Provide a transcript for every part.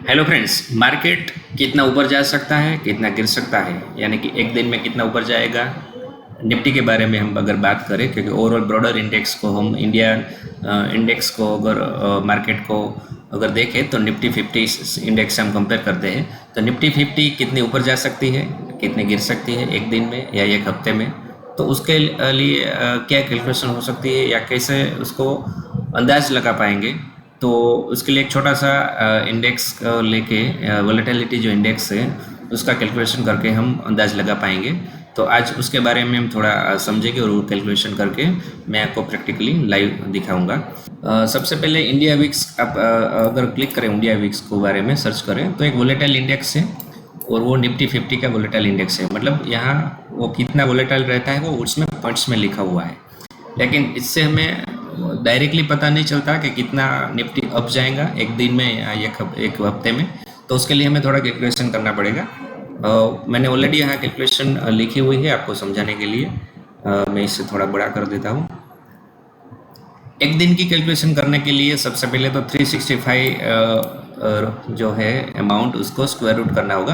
Hello friends, market कितना ऊपर जा सकता है, कितना गिर सकता है, यानी कि एक दिन में कितना ऊपर जाएगा। निफ्टी के बारे में हम अगर बात करें, क्योंकि ओवरऑल ब्रॉडर इंडेक्स को हम इंडिया इंडेक्स को अगर मार्केट को अगर देखें तो निफ्टी 50 इंडेक्स से हम कंपेयर करते हैं तो निफ्टी 50 कितनी ऊपर जा सकती है, कितनी गिर सकती है एक दिन में या एक हफ्ते में। तो उसके लिए क्या कैलकुलेशन हो सकती है या कैसे उसको अंदाज लगा पाएंगे। तो उसके लिए एक छोटा सा इंडेक्स लेके वोलेटिलिटी जो इंडेक्स है उसका कैलकुलेशन करके हम अंदाज लगा पाएंगे। तो आज उसके बारे में हम थोड़ा समझेंगे और वो कैलकुलेशन करके मैं आपको प्रैक्टिकली लाइव दिखाऊंगा। सबसे पहले इंडिया विक्स आप अगर क्लिक करें, इंडिया विक्स को बारे में सर्च करें तो एक वोलेटाइल इंडेक्स है और वो निफ्टी 50 का वोलेटाइल इंडेक्स है। मतलब यहाँ वो कितना वोलेटाइल रहता है वो उसमें पॉइंट्स में लिखा हुआ है, लेकिन इससे हमें डायरेक्टली पता नहीं चलता कि कितना निफ्टी अप जाएगा एक दिन में या एक हफ्ते में। तो उसके लिए हमें थोड़ा कैलकुलेशन करना पड़ेगा। मैंने ऑलरेडी यहाँ कैलकुलेशन लिखी हुई है आपको समझाने के लिए। मैं इसे थोड़ा बड़ा कर देता हूँ। एक दिन की कैलकुलेशन करने के लिए सबसे पहले तो 365 जो है अमाउंट उसको स्क्वायर रूट करना होगा।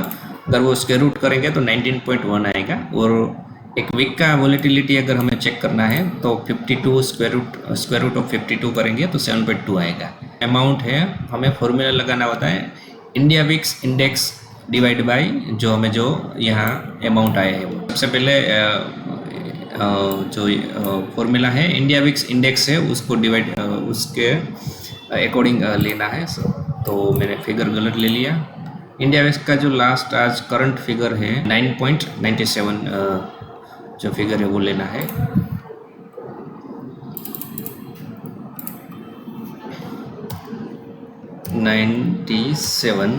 अगर वो स्क्वायर रूट करेंगे तो 19.1 आएगा। और एक वीक का वोलेटिलिटी अगर हमें चेक करना है तो 52 स्क्वायर रूट ऑफ 52 करेंगे तो 7.2 आएगा। अमाउंट है, हमें फॉर्मूला लगाना होता है India VIX index divide by जो यहाँ अमाउंट आया है वो। सबसे पहले जो फॉर्मूला है इंडिया विक्स इंडेक्स है उसको डिवाइड उसके अकॉर्डिंग लेना है। तो मैंने फिगर गलत ले लिया। इंडिया विक्स का जो लास्ट आज करंट फिगर है 9.97 जो फिगर है वो लेना है। (97)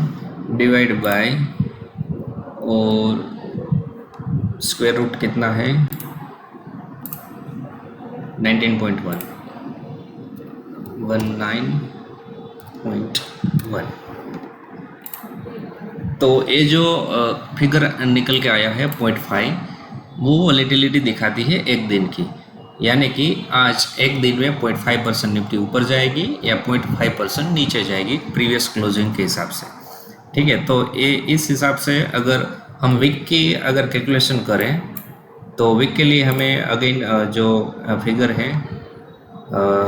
डिवाइड बाय और स्क्वायर रूट कितना है 19.1 19.1। तो ये जो फिगर निकल के आया है 0.5 वो वोलेटिलिटी दिखाती है एक दिन की, यानी कि आज एक दिन में 0.5% निफ्टी ऊपर जाएगी या 0.5% नीचे जाएगी प्रीवियस क्लोजिंग के हिसाब से। ठीक है, तो ये इस हिसाब से अगर हम वीक की अगर कैलकुलेशन करें तो वीक के लिए हमें अगेन जो फिगर है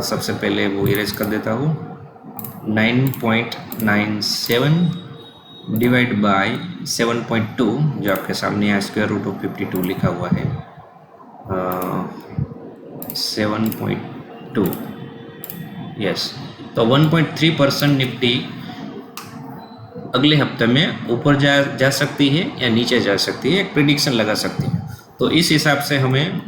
सबसे पहले वो इरेज कर देता हूँ। 9.97 डिवाइड बाय 7.2 जो आपके सामने यहाँ स्क्वायर रूट ऑफ 52 लिखा हुआ है 7.2। यस, तो 1.3% निफ्टी अगले हफ्ते में ऊपर जा सकती है या नीचे जा सकती है, एक प्रिडिक्शन लगा सकती है। तो इस हिसाब से हमें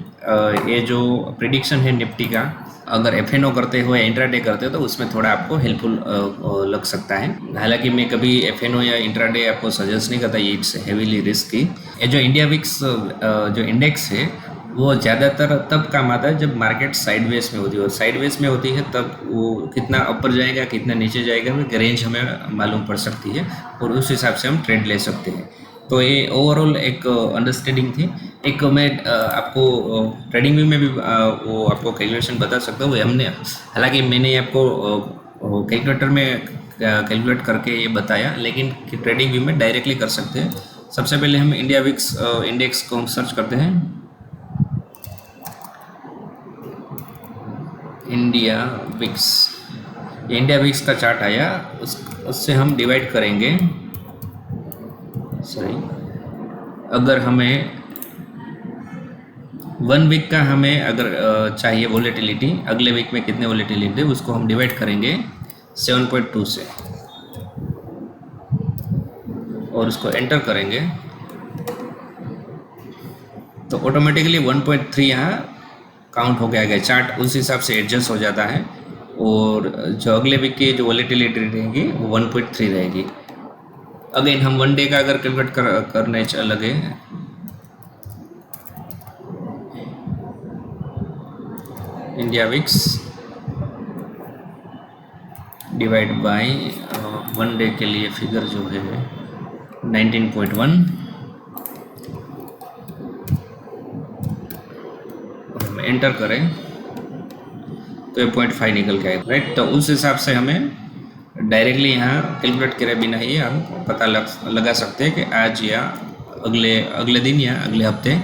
ये जो प्रिडिक्शन है निफ्टी का अगर एफएनओ करते हो या इंट्राडे करते हो तो उसमें थोड़ा आपको हेल्पफुल लग सकता है। हालांकि मैं कभी एफएनओ या इंट्राडे आपको सजेस्ट नहीं करता, ये इट्स हेवीली रिस्की। ये जो इंडिया विक्स जो इंडेक्स है वो ज़्यादातर तब काम आता है जब मार्केट साइडवेज में होती है, और साइडवेज में होती है तब वो कितना ऊपर जाएगा कितना नीचे जाएगा रेंज हमें मालूम पड़ सकती है और उस हिसाब से हम ट्रेड ले सकते हैं। तो ये ओवरऑल एक अंडरस्टैंडिंग थी। एक मैं आपको ट्रेडिंग व्यू में भी वो आपको कैलकुलेशन बता सकता हूँ। हमने हालांकि मैंने आपको कैलकुलेटर में कैलकुलेट करके ये बताया, लेकिन ट्रेडिंग व्यू में डायरेक्टली कर सकते हैं। सबसे पहले हम इंडिया विक्स इंडेक्स को हम सर्च करते हैं। इंडिया विक्स का चार्ट आया, उससे हम डिवाइड करेंगे। सॉरी, अगर हमें 1 वीक का हमें अगर चाहिए वोलेटिलिटी, अगले वीक में कितने वोलेटिलिटी उसको हम डिवाइड करेंगे 7.2 से और उसको एंटर करेंगे तो ऑटोमेटिकली 1.3 यहाँ काउंट हो गया। चार्ट उस हिसाब से एडजस्ट हो जाता है और जो अगले वीक की जो वोलेटिलिटी रहेगी वो 1.3 रहेगी। अगेन हम 1 डे का अगर कैलकुलेट करने लगे India VIX divide by 1 day के लिए फिगर जो है 19.1 हम एंटर करें तो ये 0.5 निकल के आएगा, राइट। तो उस हिसाब से हमें डायरेक्टली यहाँ कैलकुलेट करे बिना ही हम पता लगा सकते हैं कि आज या अगले अगले दिन या अगले हफ्ते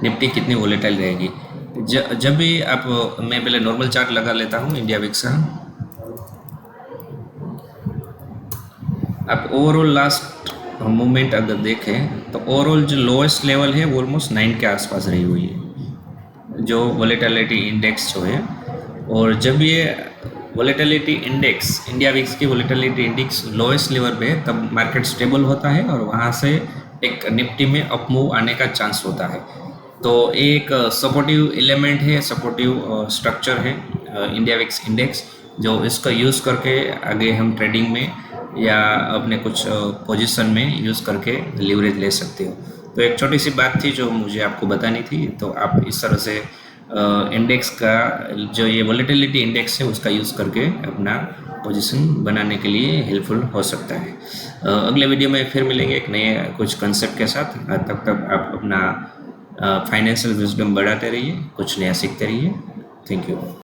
निफ्टी कितनी वोलेटाइल रहेगी। जब भी आप, मैं पहले नॉर्मल चार्ट लगा लेता हूँ इंडिया विक्स का। आप ओवरऑल लास्ट मूवमेंट अगर देखें तो ओवरऑल जो लोएस्ट लेवल है वो ऑलमोस्ट 9 के आसपास रही हुई है जो वोलेटिलिटी इंडेक्स जो है। और जब ये वोलेटिलिटी इंडेक्स, इंडिया विक्स की वोलेटिलिटी इंडेक्स लोएस्ट लेवल पे है, तब मार्केट स्टेबल होता है और वहाँ से एक निफ्टी में अप मूव आने का चांस होता है। तो एक सपोर्टिव एलिमेंट है, सपोर्टिव स्ट्रक्चर है इंडिया विक्स इंडेक्स, जो इसका यूज़ करके आगे हम ट्रेडिंग में या अपने कुछ पोजीशन में यूज़ करके लीवरेज ले सकते हो। तो एक छोटी सी बात थी जो मुझे आपको बतानी थी। तो आप इस तरह से इंडेक्स का जो ये वोलेटिलिटी इंडेक्स है उसका यूज़ करके अपना पोजीशन बनाने के लिए हेल्पफुल हो सकता है। अगले वीडियो में फिर मिलेंगे एक नए कुछ कंसेप्ट के साथ। तब तक आप अपना फाइनेंशियल विजडम बढ़ाते रहिए, कुछ नया सीखते रहिए। Thank you.